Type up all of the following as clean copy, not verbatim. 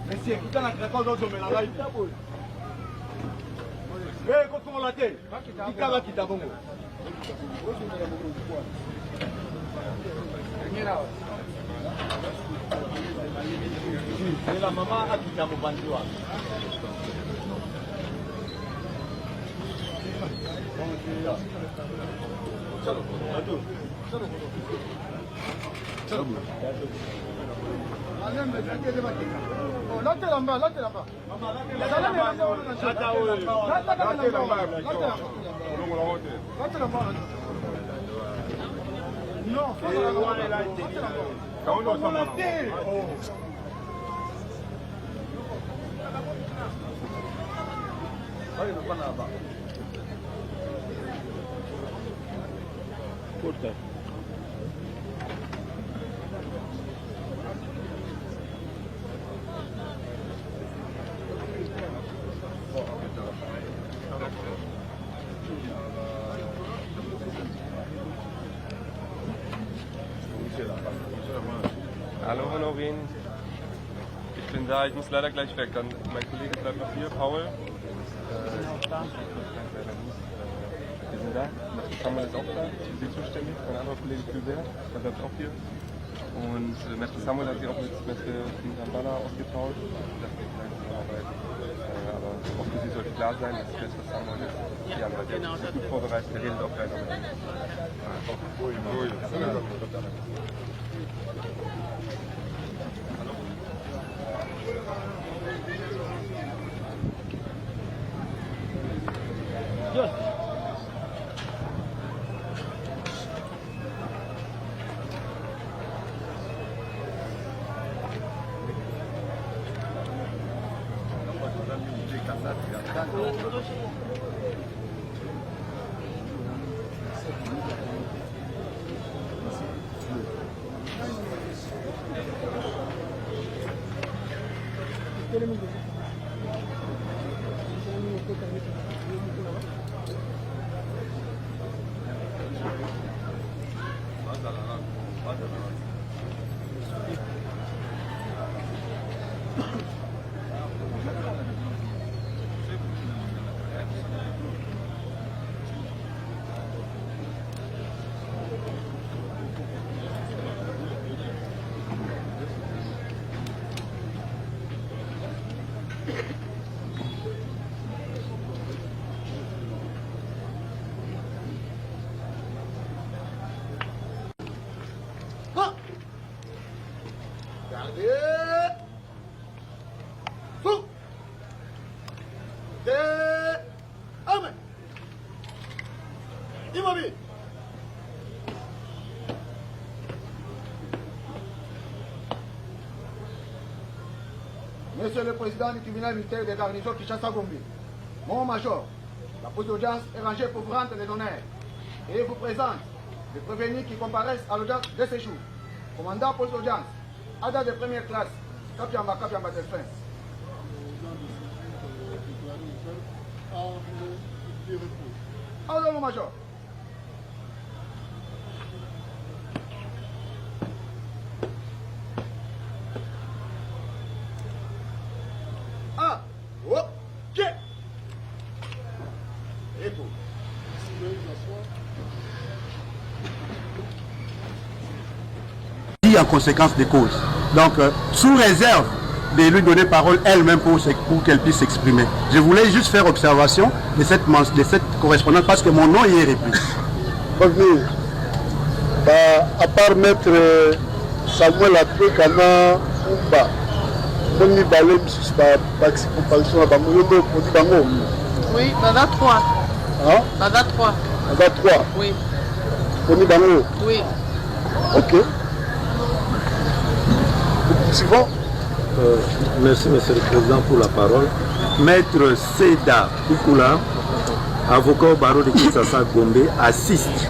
Monsieur, qui t'a la création d'autres mais la live. Eh, quand on la tête, qui t'a la quitte à Bongo. C'est la maman à qui t'a mon bandoua. Hallo Honorin, ich bin da, ich muss leider gleich weg. Dann, mein Kollege bleibt noch hier, Paul. Wir sind da, Samuel ist auch da, sie ist zuständig, mein anderer Kollege Fulbert, der bleibt auch hier. Und Mr. Samuel hat sich auch mit Kambala ausgetauscht, dass wir vielleicht zusammenarbeiten. Aber auch für sie sollte klar sein, dass Mr. Samuel ist die Anwalt, der ist gut vorbereitet, der redet auch gleich noch mit ihm. Monsieur le Président du tribunal militaire de garnison Kinshasa-Gombe, mon major, la pause d'audience est rangée pour vous rendre les honneurs et vous présente les prévenus qui comparaissent à l'audience de ce jour. Commandant pause d'audience, Ada de première classe, Kapiamba Delphin. Alors, mon major. En conséquence des causes. Donc, sous réserve de lui donner parole elle-même pour qu'elle puisse s'exprimer. Je voulais juste faire observation de cette correspondance parce que mon nom y est repris. À part maître Samuel Atwekana Oumba, oui, Bada 3. Hein? Bada 3. Bada 3. Oui. Oui. Ok. Suivant. Merci, Monsieur le Président, pour la parole. Maître Seda Koukoula, avocat au barreau de Kinshasa-Gombe, assiste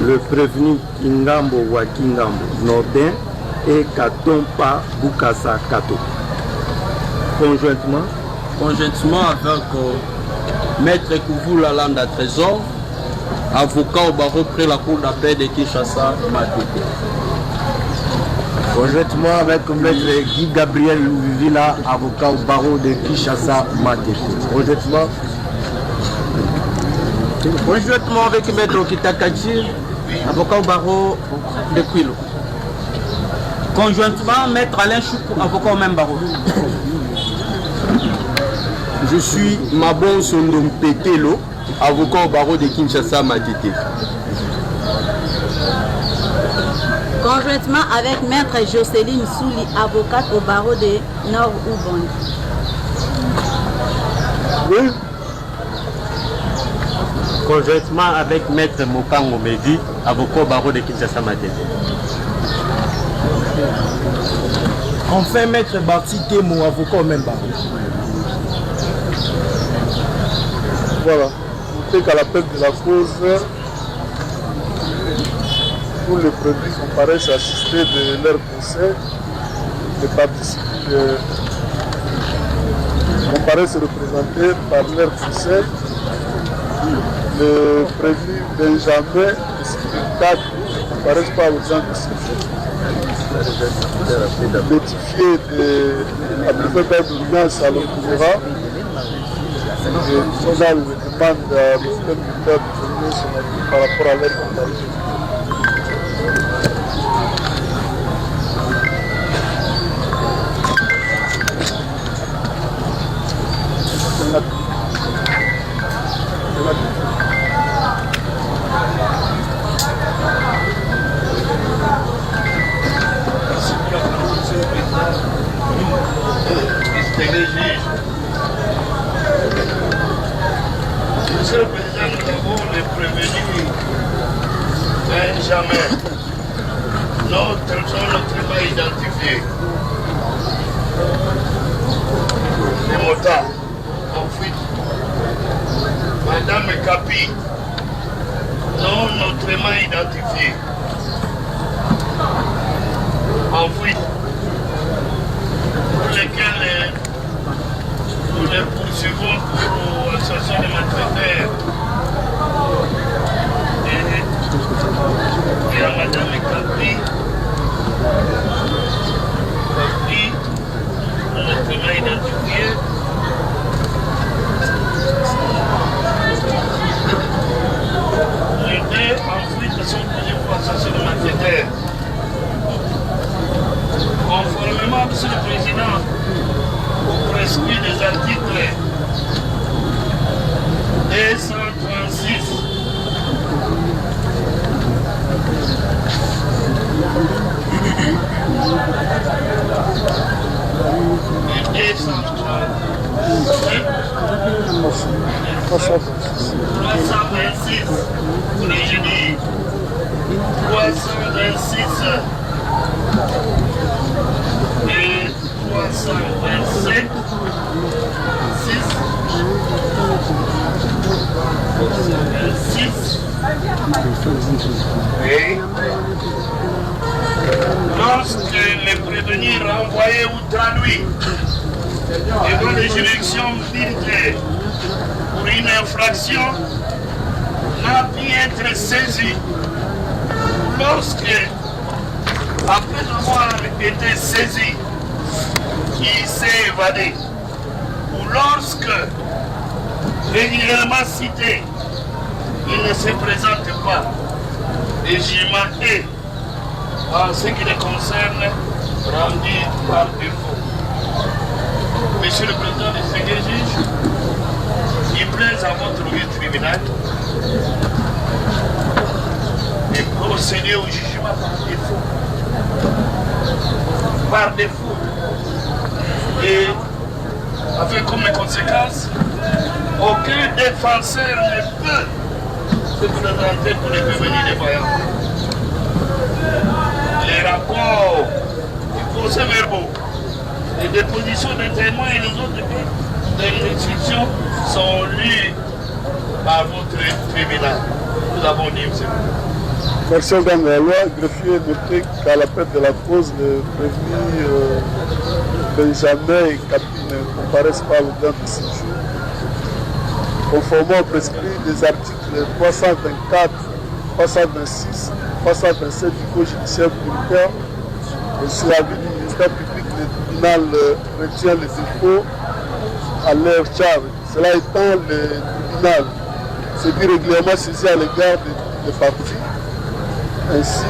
le prévenu Kingambo Wakingambo Nordin et Katompa Bukasa Kato. Conjointement avec Maître Kouvoula Landa Trésor, avocat au barreau près la cour d'appel de Kinshasa Matouko. Conjointement avec Maître Guy Gabriel Villa, avocat au barreau de Kinshasa Matete. Conjointement avec Maître Okitakachi, avocat au barreau de Quilo. Conjointement, Maître Alain Choukou, avocat au même barreau. Je suis Mabon Sondom Petelo, avocat au barreau de Kinshasa Matete. Conjointement avec Maître Jocelyne Souli, avocate au barreau de Nord-Oubon. Oui. Conjointement avec Maître Mokango Medi, avocat au barreau de Kinshasa Matete. Enfin, Maître Barti Temo, avocat au même barreau. Voilà. Notez qu'à l'appel de la cause, tous les produits comparaissent assistés de leur procès, comparaissent représentés par leur procès. Le prévenu Benjamin et Spectacle ne comparaissent pas aux gens de ce jour. Notifié à préfet d'audience à l'Octobre, le tribunal demande à l'officier militaire de donner son avis par rapport à leur comparaison. Monsieur le Président, nous avons les prévenus Benjamin. Notre pas identifié. Les motards en fuite. Madame Capi, non autrement identifié. En fuite. Pour lesquels nous les poursuivons pour association de malfaiteurs. Et à Madame Capi, autrement identifié. Les deux en fuite sont poursuivis pour association de malfaiteurs. Conformément, Monsieur le Président, au prescrit des articles 236 et 326 pour les génies, 326 et 327 6 et lorsque les prévenus renvoyés ou traduits devant les juridictions militaires pour une infraction n'a pu être saisi lorsque, après avoir été saisi, il s'est évadé, ou lorsque, régulièrement cité, il ne se présente pas, et jugement est, en ce qui les concerne, rendu par défaut. Monsieur le Président du Seigneur juge, il plaise à votre juge tribunal de procéder au jugement par défaut. Et avec comme conséquence, aucun défenseur ne peut se présenter pour les prévenir des voyants. Les rapports, les procès-verbaux, les dépositions des témoins et les autres des instructions sont lus par votre tribunal. Nous avons dit, monsieur. Merci au gang de la loi. Greffier noté qu'à l'appel de la cause, le prévenu Benjamin et Capi ne comparaissent pas au temps de 6 jours. Conformément au prescrit des articles 324, 326, 327 du Code judiciaire militaire, Et si l'avis du ministère public, le tribunal retient les infos à leur charge. Cela étant, le tribunal s'est dit régulièrement saisi à l'égard des parties. Ainsi,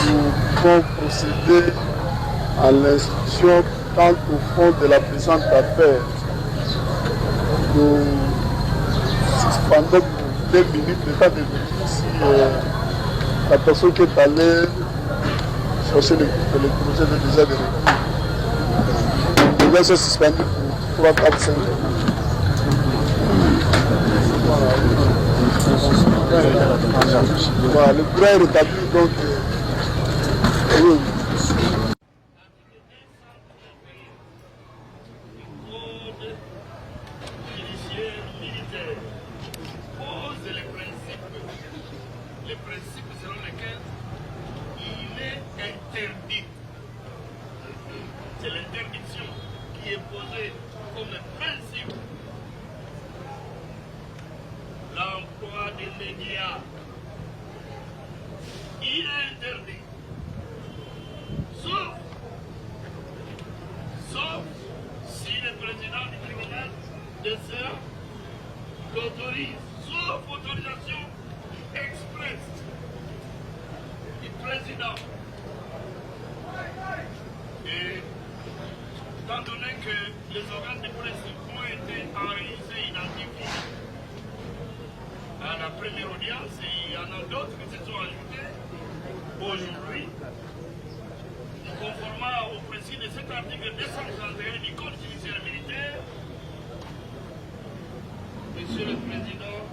nous pouvons procéder à l'instruction quant au fond de la présente affaire. Nous suspendons pour 2 minutes le temps de venir si la personne qui est allée chercher le projet de déjà de recours. Nous allons se suspendre pour 3, 4, 5 jours. Voilà, le bureau est rétabli, donc oui. Les principes selon lesquels il est interdit. C'est l'interdiction qui est posée comme principe. L'emploi des médias, il est interdit. Sauf si le président du tribunal de CA l'autorise, sauf autorisation express du président. Et étant donné que les organes de presse ont été enregistrés, identifiés à la première audience, et il y en a d'autres qui se sont ajoutés aujourd'hui, conformément au principe de cet article 231 du Code judiciaire militaire, Monsieur le Président,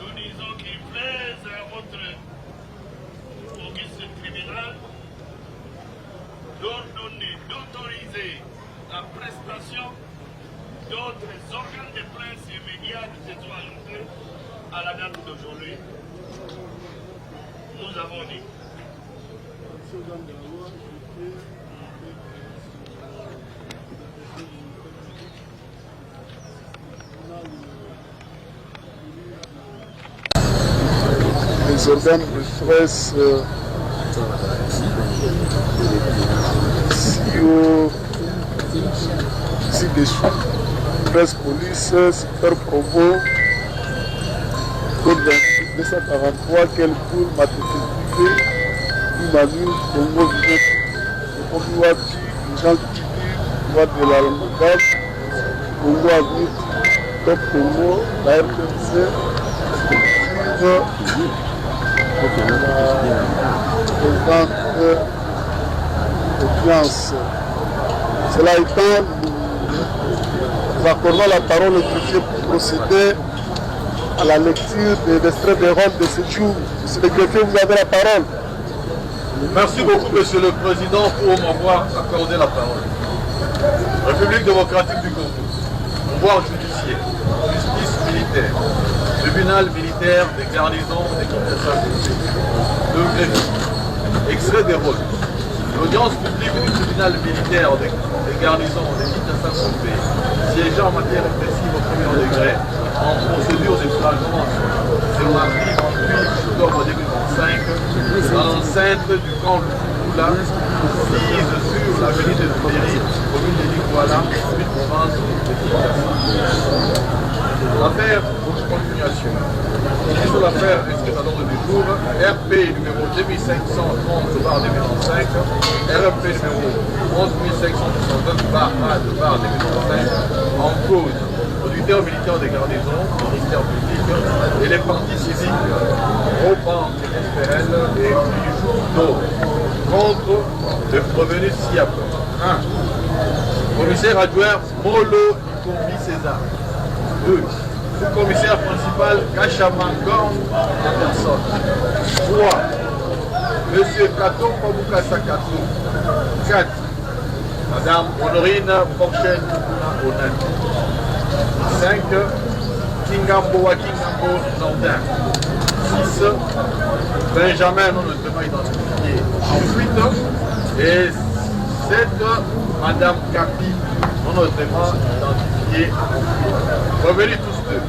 nous disons qu'il plaise à votre auguste tribunal d'ordonner, d'autoriser la prestation d'autres organes de presse et médias qui se sont ajoutés à la date d'aujourd'hui. Nous avons dit. Les organes de presse ci-dessous, presse police, super promo, code 243, quel cours matricule Manu, Congo, Obiwati, Jean Kiki, Voix de la Longade, Congo Avenir, Top Congo, la RTC, la présente audience. Cela étant, nous accordons la parole au greffier pour procéder à la lecture des extraits des rôles de ce jour. Monsieur le greffier, vous avez la parole. Merci beaucoup, Monsieur le Président, pour m'avoir accordé la parole. République démocratique du Congo, pouvoir judiciaire, justice militaire, tribunal militaire des garnisons des Kinshasa, le greffier, extrait des rôles. L'audience publique du tribunal militaire des garnisons des Kinshasa, siégeant en matière répressive au premier degré, en procédure de flagrance sur mardi 28 octobre 2025, dans l'enceinte du camp Lula, assise sur l'avenue de Touléry, commune de Liguala, province de Kinshasa. L'affaire pour continuation. Sur l'affaire inscrite à l'ordre du jour, RP numéro 2530/2025, RP numéro 11569/2025, en cause auditeur militaire des garnisons, ministère public et les partis civiques, Roban, SPL et Jour contre le prévenu ci-après. 1. Commissaire adjoint Molo Ikombi César. 2. Sous-commissaire principal Kachamangon en personne. 3. Monsieur Kato Pabukasa Kato. 4. Madame Honorine Porchen Onani. 5. Kingambo Wakingambo Nordin. 6. Benjamin non notamment identifié. 8. Et 7. Madame Kapi non notamment identifié. Revenez tous deux.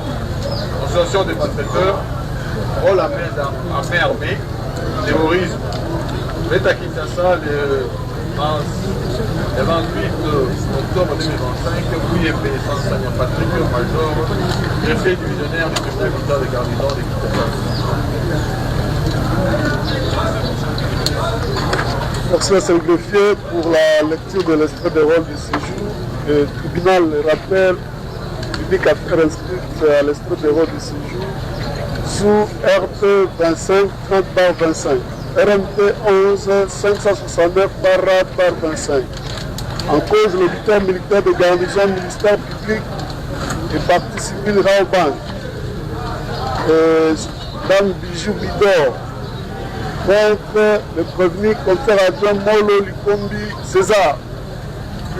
Association des malfaiteurs, rôle à main armée, terrorisme, Vous êtes à Kinshasa le 28 octobre 2025, vous y êtes Sanya Patrick Major, greffier divisionnaire du tribunal militaire de garnison de Kinshasa. Merci à le greffier pour la lecture de l'extrait de rôle du séjour. Le tribunal rappelle public affaires inscrites à l'extrait de rôle du séjour sous RT 25 30/25, RMT 11 569 /25. En cause l'auditeur militaire de garnison, ministère public et partie civile Raobank, Dame Bijou Bidor, contre le prévenu commissaire adjoint Molo Likombi César.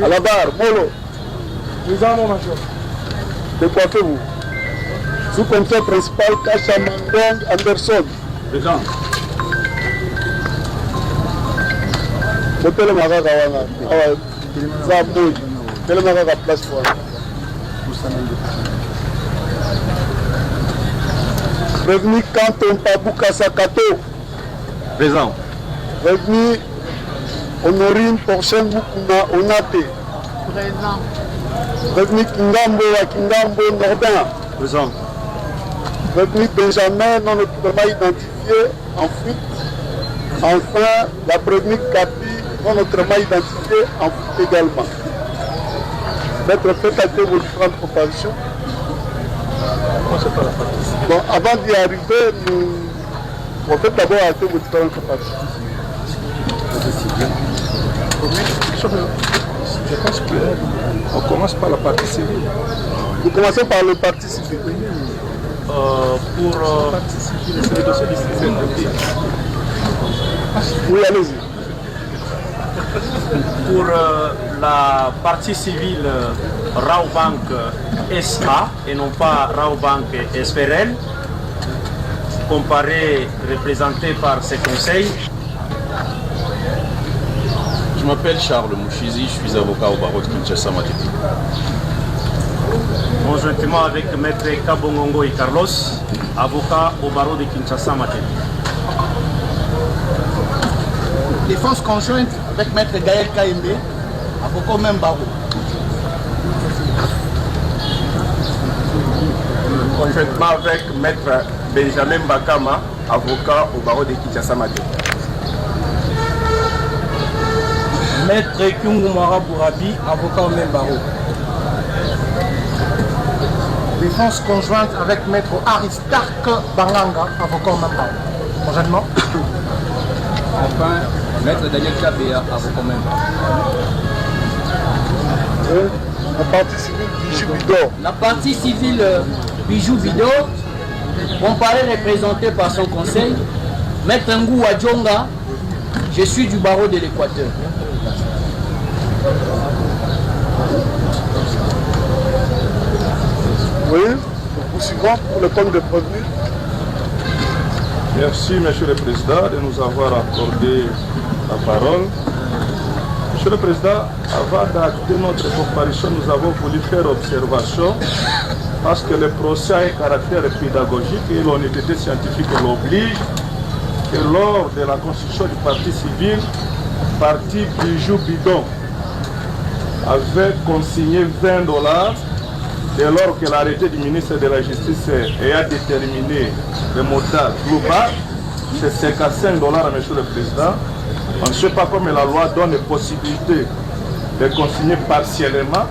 À la barre, Molo. Présent, mon major. De quoi faites-vous? Sous-commissaire principal Kacha Mandong Anderson. Présent. Hôtel Magaga Wana. Zamoui. Hôtel Magaga Place Foire. Prévenu Canton Pabouka Sakato. Présent. Prévenu Honorine Porchen Mukuna Onate. Présent. Prévenu Kingambo à Kingambo Nordin. Présent. Prévenu Benjamin non autrement identifié en fuite. Enfin, la prévenue Capi non autrement identifié en fuite également. Maître, faites à vos différentes propositions. Bon, avant d'y arriver, on fait d'abord à vos différentes propositions. Je pense qu'on commence par la partie civile. Vous commencez par le parti civil. Oui, allez-y. Pour la partie civile Raobank SA et non pas Raobank SPRL, comparé, représenté par ces conseils. Je m'appelle Charles Mouchizi, je suis avocat au barreau de Kinshasa Matete. Conjointement avec Maître Kabongongo et Carlos, avocat au barreau de Kinshasa Matete. Défense conjointe avec Maître Gaël Kaïmbe, avocat au même barreau. Conjointement avec Maître Benjamin Bakama, avocat au barreau de Kinshasa Matete. Maître Kyungumara Bourabi, avocat au même barreau. Défense conjointe avec Maître Aristarque Banganga, avocat au même barreau. Conjointement. Enfin, Maître Daniel Kabea, avocat au même barreau. La partie civile Bijou Bidor. La partie civile Bijou Bidor, comparé représenté par son conseil, Maître Ngou Adjonga, je suis du barreau de l'Équateur. Oui, nous poursuivons pour le compte de prévenu. Merci, Monsieur le Président, de nous avoir accordé la parole. Monsieur le Président, avant d'acter notre comparution, nous avons voulu faire observation parce que le procès a un caractère pédagogique et l'honnêteté scientifique l'oblige que lors de la constitution du parti civil, parti Bijou Bidon avait consigné $20 dès lors que l'arrêté du ministre de la Justice a déterminé le montant global, c'est $55, Monsieur le Président. On ne sait pas comment la loi donne la possibilité de consigner partiellement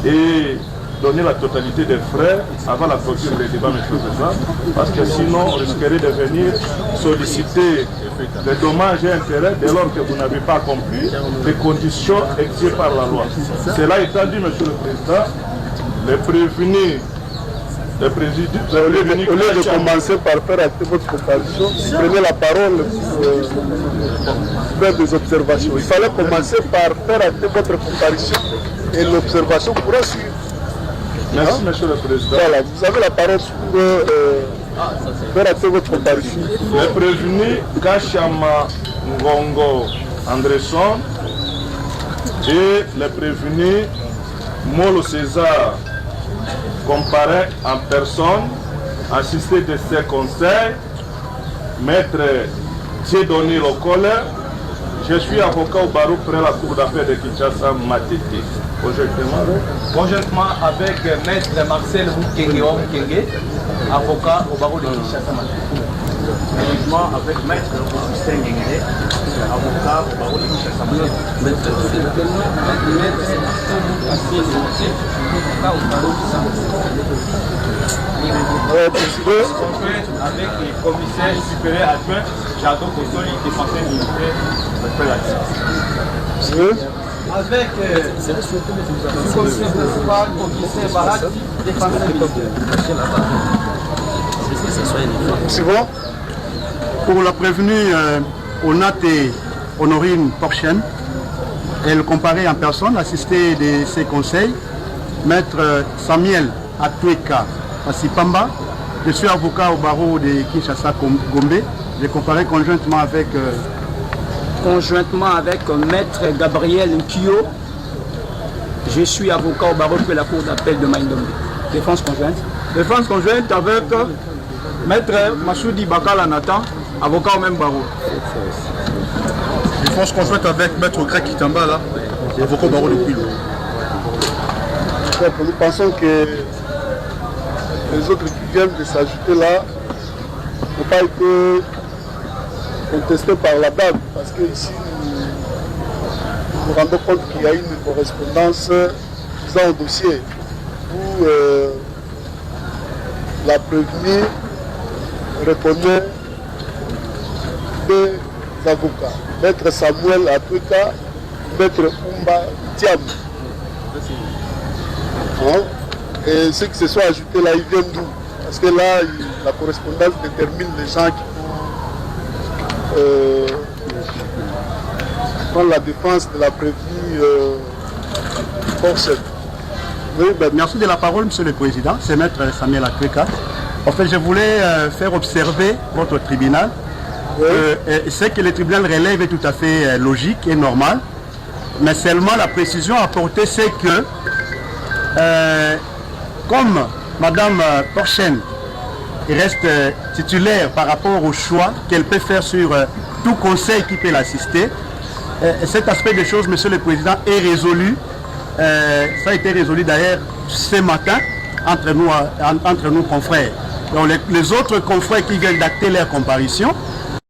et donner la totalité des frais avant la clôture des débats, Monsieur le Président, parce que sinon on risquerait de venir solliciter des dommages et intérêts dès lors que vous n'avez pas accompli les conditions exigées par la loi. Cela étant dit, Monsieur le Président, les prévenus, au lieu de commencer par faire acter votre comparution, prenez la parole pour faire des observations. Il fallait commencer par faire acter votre comparution et l'observation pourra suivre. Merci, Monsieur le Président. Voilà, vous avez la parole pour faire acter votre comparution. Les prévenus Kachama Ngongo Andresson et les prévenus Molo César comparé en personne, assisté de ses conseils, Maître Dieudonné Lokole Je suis avocat au barreau près la cour d'appel de Kinshasa, Matete. Conjointement avec Maître Marcel Mukenge, avocat au barreau de Kinshasa, Matete. Conjointement avec Maître Augustin Ngengé, avocat au barreau de Kinshasa, Matete. Avec les commissaires supérieurs adjoints, Jadot Kosoli, défenseur militaire, avec le commissaire principal, commissaire Barati, défenseur militaire. C'est bon. Pour la prévenue Onate Honorine Porchen, elle comparait en personne, assistée de ses conseils, Maître Samuel Atweka Asipamba. Je suis avocat au barreau de Kinshasa Gombe. J'ai comparé conjointement avec Maître Gabriel Nkio. Je suis avocat au barreau de la cour d'appel de Maïndombe. Défense conjointe. Défense conjointe avec Maître Massoudi Bakala Nathan, avocat au même barreau. Défense conjointe avec Maître Greg Kitamba, là, avocat au barreau de Quilo. Nous pensons que les autres qui viennent de s'ajouter là n'ont pas été contestés par la dame, parce que ici nous nous rendons compte qu'il y a une correspondance visant au dossier où la prévenue reconnaît deux avocats, Maître Samuel Atweka, Maître Umba Tiam. Et ceux qui se sont ajoutés là, ils viennent d'où? Parce que là, la correspondance détermine les gens qui prennent la défense de la prévenue Porchen. Oui, merci de la parole, Monsieur le Président. C'est Maître Samuel Atweka. En fait, je voulais faire observer votre tribunal. Ce que le tribunal relève est tout à fait logique et normal. Mais seulement la précision apportée, c'est que comme Madame Porchen reste titulaire par rapport au choix qu'elle peut faire sur tout conseil qui peut l'assister, cet aspect des choses, Monsieur le Président, est résolu. Ça a été résolu d'ailleurs ce matin entre nous confrères. Donc les autres confrères qui viennent d'acter leur comparution